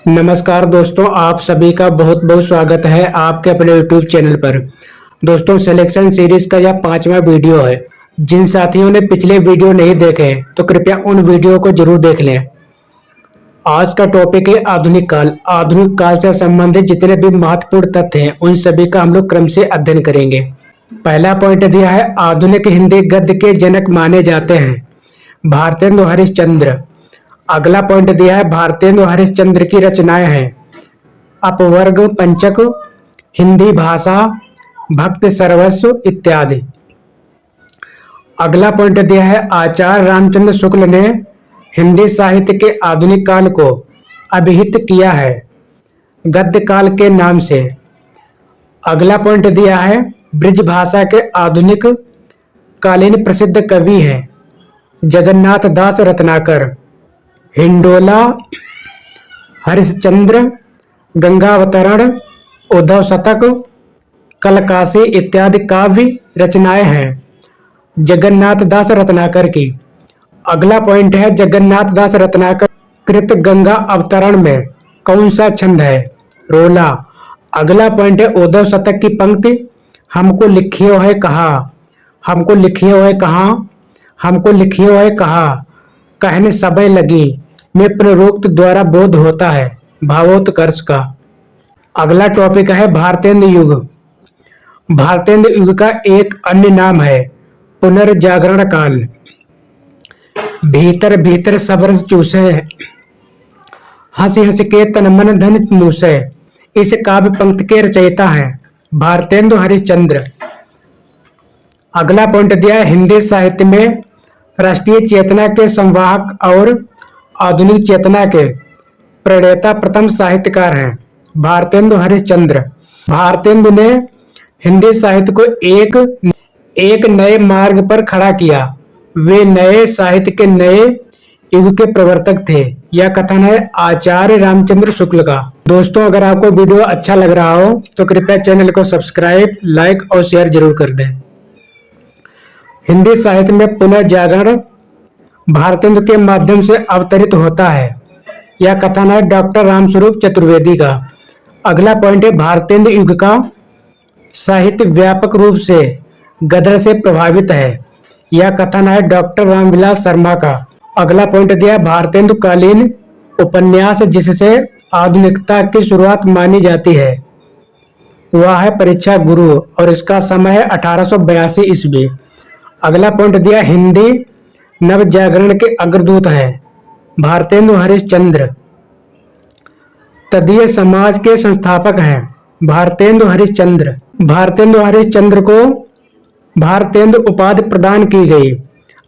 नमस्कार दोस्तों, आप सभी का बहुत बहुत स्वागत है आपके अपने YouTube चैनल पर। दोस्तों, सिलेक्शन सीरीज का यह 5वां वीडियो है। जिन साथियों ने पिछले वीडियो नहीं देखे तो कृपया उन वीडियो को जरूर देख लें। आज का टॉपिक है आधुनिक काल। आधुनिक काल से संबंधित जितने भी महत्वपूर्ण तथ्य हैं उन सभी का हम लोग क्रम से अध्ययन करेंगे। पहला पॉइंट दिया है, आधुनिक हिंदी गद्य के जनक माने जाते हैं भारतेंदु हरिश्चंद्र। अगला पॉइंट दिया है, भारतेंदु हरिश्चंद्र की रचनाएं हैं अपवर्ग पंचक, हिंदी भाषा, भक्त सर्वस्व इत्यादि। अगला पॉइंट दिया है, आचार्य रामचंद्र शुक्ल ने हिंदी साहित्य के आधुनिक काल को अभिहित किया है गद्य काल के नाम से। अगला पॉइंट दिया है, ब्रज भाषा के आधुनिक कालीन प्रसिद्ध कवि हैं जगन्नाथ दास रत्नाकर, हिंडोला, हरिश्चंद्र, गंगावतरण, उद्धव शतक, कलकासी इत्यादि काव्य रचनाएं हैं जगन्नाथ दास रत्नाकर की। अगला पॉइंट है, जगन्नाथ दास रत्नाकर कृत गंगा अवतरण में कौन सा छंद है? रोला। अगला पॉइंट है, उद्धव शतक की पंक्ति हमको लिखियो है कहा, हमको लिखियो है कहा, हमको लिखियो है कहा, कहने सबे लगी में पुनरोक्त द्वारा बोध होता है भावोत्कर्ष का। अगला टॉपिक है भारतेंदु युग। भारतेंदु युग का एक अन्य नाम है पुनर्जागरण काल। भीतर भीतर सब रस चूसे, हंसी हंस के तन मन धन मूसे, इस काव्य पंक्ति के रचयिता हैं भारतेंदु हरिश्चंद्र। अगला पॉइंट दिया है, हिंदी साहित्य में राष्ट्रीय चेतना के संवाहक और आधुनिक चेतना के प्रणेता प्रथम साहित्यकार हैं भारतेंदु हरिश्चंद्र। भारतेंदु ने हिंदी साहित्य को एक नए मार्ग पर खड़ा किया। वे नए साहित्य के नए युग के प्रवर्तक थे। यह कथन है आचार्य रामचंद्र शुक्ल का। दोस्तों, अगर आपको वीडियो अच्छा लग रहा हो तो कृपया चैनल को सब्सक्राइब, लाइक और शेयर जरूर कर दें। हिंदी साहित्य में पुनर्जागरण भारतेंदु के माध्यम से अवतरित होता है। यह कथन है डॉक्टर रामस्वरूप चतुर्वेदी का। अगला पॉइंट है, भारतेंदु युग का साहित्य व्यापक रूप से गद्य से प्रभावित है। यह कथन है डॉक्टर रामविलास शर्मा का। अगला पॉइंट दिया, भारतेंदु कालीन उपन्यास जिससे आधुनिकता की शुरुआत मानी जाती है वह है परीक्षा गुरु और इसका समय है 1882 ईस्वी। अगला पॉइंट दिया, हिंदी नव जागरण के अग्रदूत हैं भारतेंदु हरिश्चंद्र। तदीय समाज के संस्थापक हैं भारतेंदु हरिश्चंद्र। भारतेंदु हरिश्चंद्र को भारतेंदु उपाधि प्रदान की गई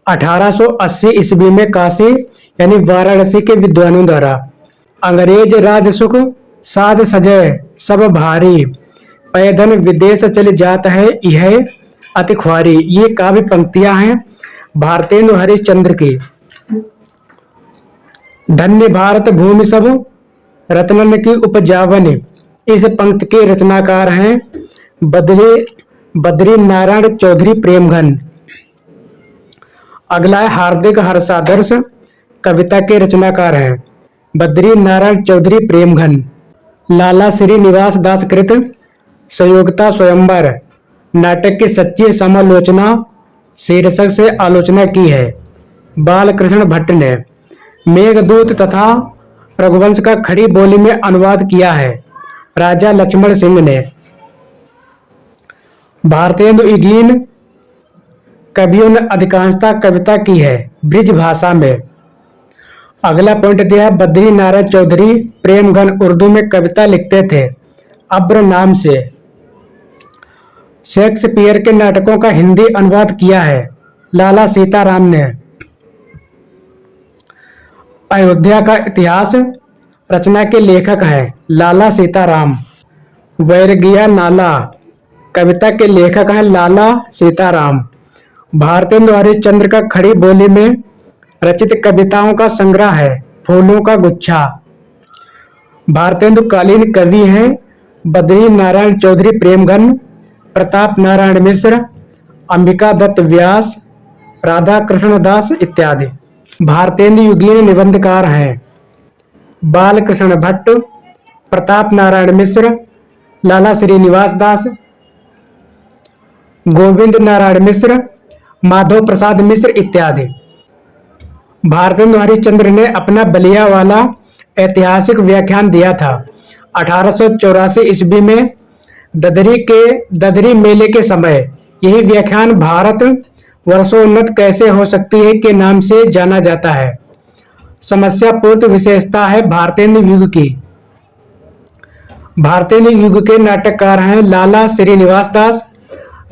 1880 ईस्वी में काशी यानी वाराणसी के विद्वानों द्वारा। अंग्रेज राज सुख साज सजय सब भारी, पैदन विदेश चले जात है यह अति ख्वारी। ये काव्य पंक्तियां हैं भारतेंदु हरिश्चंद्र की। धन्य भारत भूमि सब रत्नन की उपजावन, इस पंक्ति के रचनाकार हैं बद्री नारायण चौधरी प्रेमघन। अगला है, हार्दिक हर्षादर्श कविता के रचनाकार हैं बद्री नारायण चौधरी प्रेमघन। लाला श्रीनिवास दास कृत संयोगता स्वयंवर नाटक की सच्ची समालोचना शीर्षक से आलोचना की है बालकृष्ण भट्ट ने। मेघदूत तथा रघुवंश का खड़ी बोली में अनुवाद किया है राजा लक्ष्मण सिंह ने। भारतेंदु युगीन कवियों ने अधिकांशतः कविता की है ब्रज भाषा में। अगला पॉइंट दिया है, बद्री नारायण चौधरी प्रेमघन उर्दू में कविता लिखते थे अब्र नाम से। शेक्सपियर के नाटकों का हिंदी अनुवाद किया है लाला सीताराम ने। अयोध्या का इतिहास रचना के लेखक हैं लाला सीताराम। वैरगिया नाला कविता के लेखक हैं लाला सीताराम। भारतेंदु हरिश्चंद्र का खड़ी बोली में रचित कविताओं का संग्रह है फूलों का गुच्छा। भारतेंदु कालीन कवि हैं बद्री नारायण चौधरी प्रेमघन, प्रताप नारायण मिश्र, अंबिका दत्त व्यास, राधा कृष्ण दास इत्यादि। भारतेंदु युगीन निबंधकार हैं बालकृष्ण भट्ट, प्रताप नारायण मिश्र, लाला श्रीनिवास दास, गोविंद नारायण मिश्र, माधव प्रसाद मिश्र इत्यादि। भारतेंदु हरिश्चंद्र ने अपना बलिया वाला ऐतिहासिक व्याख्यान दिया था। 1884 ईस्वी में ददरी मेले के समय यही व्याख्यान भारत वर्षोन्नत कैसे हो सकती है के नाम से जाना जाता है। समस्या पूर्त विशेषता है भारतेंदु युग की। भारतेंदु युग के नाटककार हैं लाला श्रीनिवास दास,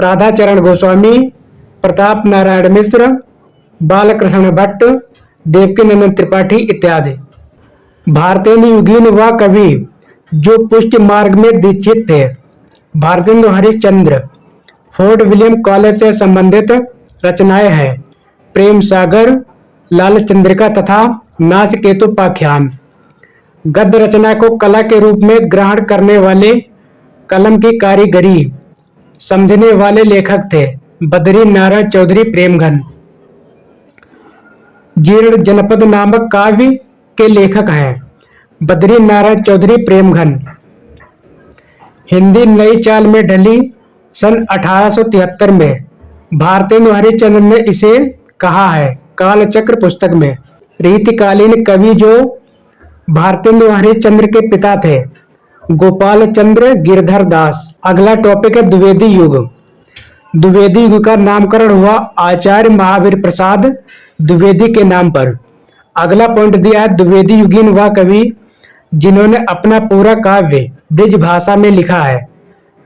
राधाचरण गोस्वामी, प्रताप नारायण मिश्र, बालकृष्ण भट्ट, देवकीनंदन त्रिपाठी इत्यादि। भारतेंदु युगीन वह कवि जो पुष्टि मार्ग में दीक्षित थे। Bharatendu Harishchandra fort William college से संबंधित रचनाएं हैं प्रेम सागर, लाल चंद्रिका तथा नासकेतुपाख्यान। गद्य रचना को कला के रूप में ग्रहण करने वाले, कलम की कारीगरी समझने वाले लेखक थे बद्री नारायण चौधरी प्रेमघन। जीर्ण जनपद नामक काव्य के लेखक हैं बद्री नारायण चौधरी प्रेमघन। हिंदी नई चाल में ढली सन 1873 में भारतेंदु हरिश्चंद्र ने इसे कहा है कालचक्र पुस्तक में। रीतिकालीन कवि जो भारतेंदु हरिश्चंद्र के पिता थे गोपाल चंद्र गिरधर दास। अगला टॉपिक है द्विवेदी युग। द्विवेदी युग का नामकरण हुआ आचार्य महावीर प्रसाद द्विवेदी के नाम पर। अगला पॉइंट दिया है द्विवेदी युगीन वह कवि जिन्होंने अपना पूरा काव्य ब्रज भाषा में लिखा है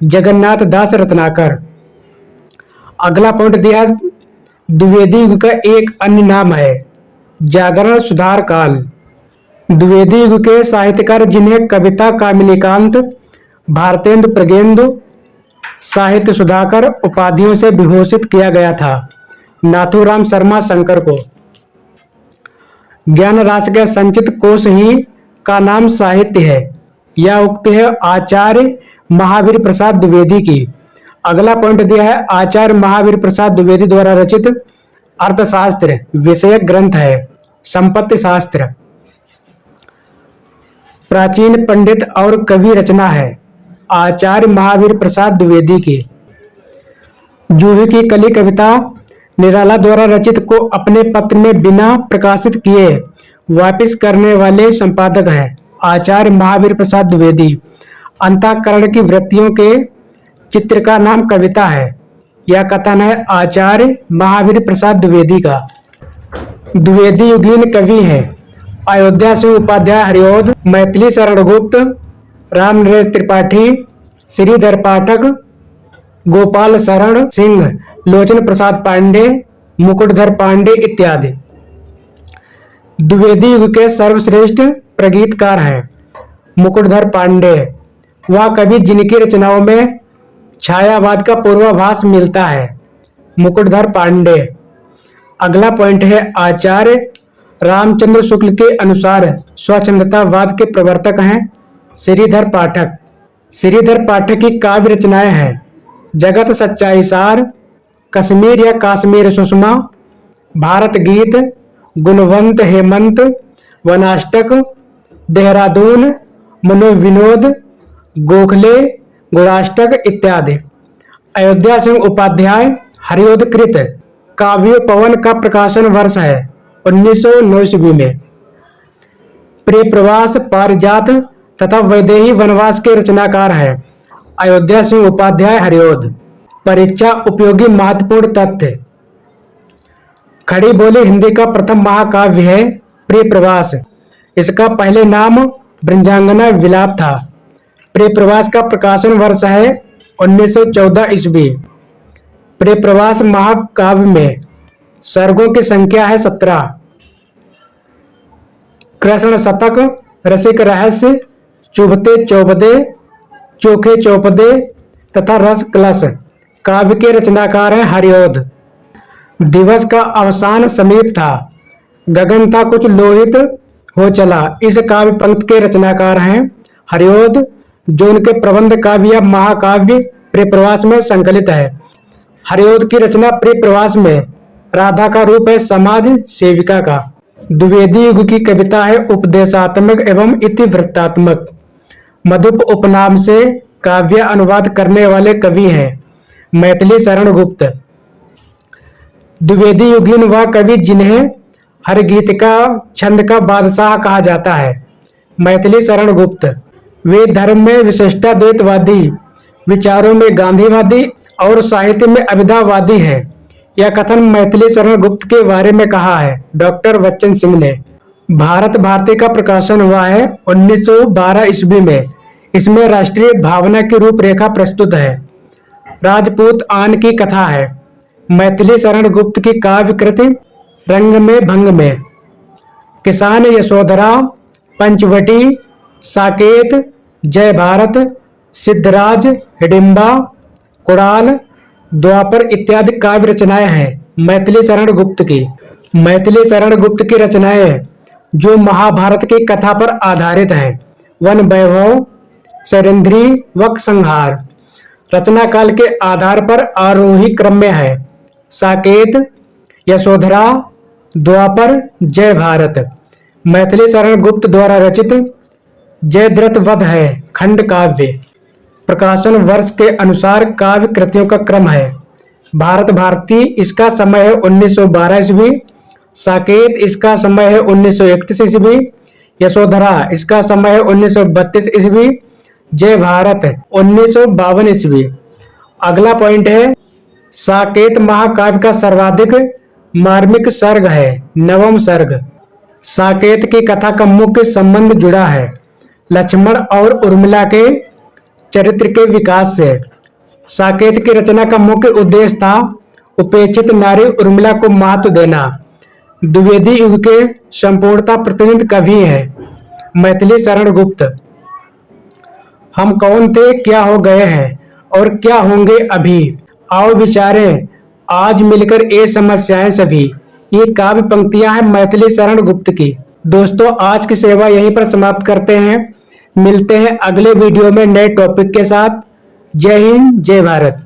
जगन्नाथ दास रत्नाकर। अगला पॉइंट दिया द्विवेदी युग का एक अन्य नाम है जागरण सुधार काल। द्विवेदी युग के साहित्यकार जिन्हें कविता कामिनीकांत, भारतेंदु प्रगेंदु, साहित्य सुधाकर उपाधियों से विभूषित किया गया था नाथूराम शर्मा शंकर को। ज्ञान राशि के संचित कोश ही का नाम साहित्य है, यह उक्ति है आचार्य महावीर प्रसाद द्विवेदी की। अगला पॉइंट दिया है आचार्य महावीर प्रसाद द्विवेदी द्वारा रचित अर्थशास्त्र विषयक ग्रंथ है संपत्ति शास्त्र। प्राचीन पंडित और कवि रचना है आचार्य महावीर प्रसाद द्विवेदी की। जूही की कली कविता निराला द्वारा रचित को अपने पत्र में बिना प्रकाशित किए वापस करने वाले संपादक हैं आचार्य महावीर प्रसाद द्विवेदी। अंतःकरण की वृत्तियों के चित्र का नाम कविता है, यह कथन है आचार्य महावीर प्रसाद द्विवेदी का। द्विवेदी युगीन कवि हैं अयोध्या सिंह उपाध्याय हरिओद, मैथिली शरण गुप्त, राम नरेश त्रिपाठी, श्रीधर पाठक, गोपाल शरण सिंह, लोचन प्रसाद पांडे, मुकुटधर पांडे इत्यादि। द्विवेदी युग के सर्वश्रेष्ठ प्रगीतकार हैं मुकुटधर पांडे, वह कवि जिनकी रचनाओं में छायावाद का पूर्वाभास मिलता है मुकुटधर पांडे। अगला पॉइंट है आचार्य रामचंद्र शुक्ल के अनुसार स्वच्छंदतावाद के प्रवर्तक हैं श्रीधर पाठक। श्रीधर पाठक की काव्य रचनाएं हैं जगत सच्चाई सार, कश्मीर या काश्मीर सुषमा, भारत गीत, गुणवंत हेमंत, वनाष्टक, देहरादून, मनोविनोद, गोखले, गुणाष्टक इत्यादि। अयोध्या सिंह उपाध्याय हरिओदकृत काव्य पवन का प्रकाशन वर्ष है 1909 ईस्वी में। प्रिय प्रवास, पारिजात तथा वैदेही वनवास के रचनाकार हैं अयोध्या सिंह उपाध्याय हरिओद। परीक्षा उपयोगी महत्वपूर्ण तथ्य। खड़ी बोली हिंदी का प्रथम महाकाव्य है प्रिय प्रवास। इसका पहले नाम ब्रजांगना विलाप था। प्रिय प्रवास का प्रकाशन वर्ष है 1914 ईस्वी। प्रिय प्रवास महाकाव्य में सर्गों की संख्या है 17। कृष्ण शतक, रसिक रहस्य, चुभते चौपदे, चोखे चौपदे तथा रस कलश काव्य के रचनाकार हैं हरिओद। दिवस का अवसान समीप था, गगन था कुछ लोहित हो चला, इस काव्य पंक्ति के रचनाकार हैं हरिओद, जो उनके प्रबंध काव्य या महाकाव्य प्रिय प्रवास में संकलित है। हरिओद की रचना प्रिय प्रवास में राधा का रूप है समाज सेविका का। द्विवेदी युग की कविता है उपदेशात्मक एवं इतिवृत्तात्मक। मधुप उपनाम से काव्य अनुवाद करने वाले कवि हैं मैथिली शरण गुप्त। द्विवेदी युगीन वह कवि जिन्हें हर गीत का छंद का बादशाह कहा जाता है मैथिली शरण गुप्त। वे धर्म में विशिष्टाद्वैतवादी, विचारों में गांधीवादी और साहित्य में अभिधावादी हैं। यह कथन मैथिली शरण गुप्त के बारे में कहा है डॉक्टर बच्चन सिंह ने। भारत भारती का प्रकाशन हुआ है 1912 ईस्वी में। इसमें राष्ट्रीय भावना की रूपरेखा प्रस्तुत है। राजपूत आन की कथा है। मैथिली शरण गुप्त की काव्य कृति रंग में भंग में, किसान यशोधरा, पंचवटी, साकेत, जय भारत, सिद्धराज, हिडिंबा, कुणाल, द्वापर इत्यादि काव्य रचनाएं हैं मैथिली शरण गुप्त की। मैथिली शरण गुप्त की रचनाएं जो महाभारत की कथा पर आधारित हैं। वन वैभव, शैरेंद्री, वक संहार रचना काल के आधार पर आरोही क्रम में है। साकेत, यशोधरा, द्वापर, जय भारत मैथिली शरण गुप्त द्वारा रचित जयद्रथ वध है खंड काव्य। प्रकाशन वर्ष के अनुसार काव्य कृतियों का क्रम है। भारत भारती इसका समय है 1912 ईस्वी, साकेत इसका समय है 1931 ईस्वी, यशोधरा इसका समय है 1932 ईस्वी, जय भारत 1952 ईस्वी। अगला पॉइंट है साकेत महाकाव्य का सर्वाधिक मार्मिक सर्ग है नवम सर्ग। साकेत की कथा का मुख्य संबंध जुड़ा है लक्ष्मण और उर्मिला के चरित्र के विकास से। साकेत की रचना का मुख्य उद्देश्य था उपेक्षित नारी उर्मिला को महत्व देना। द्विवेदी युग के संपूर्णता प्रतिनिधि कवि हैं मैथिली शरण गुप्त। हम कौन थे, क्या हो गए हैं और क्या होंगे अभी, आओ विचारें आज मिलकर ये समस्याएं सभी। ये काव्य पंक्तियां हैं मैथिली शरण गुप्त की। दोस्तों आज की सेवा यहीं पर समाप्त करते हैं। मिलते हैं अगले वीडियो में नए टॉपिक के साथ। जय हिंद, जय भारत।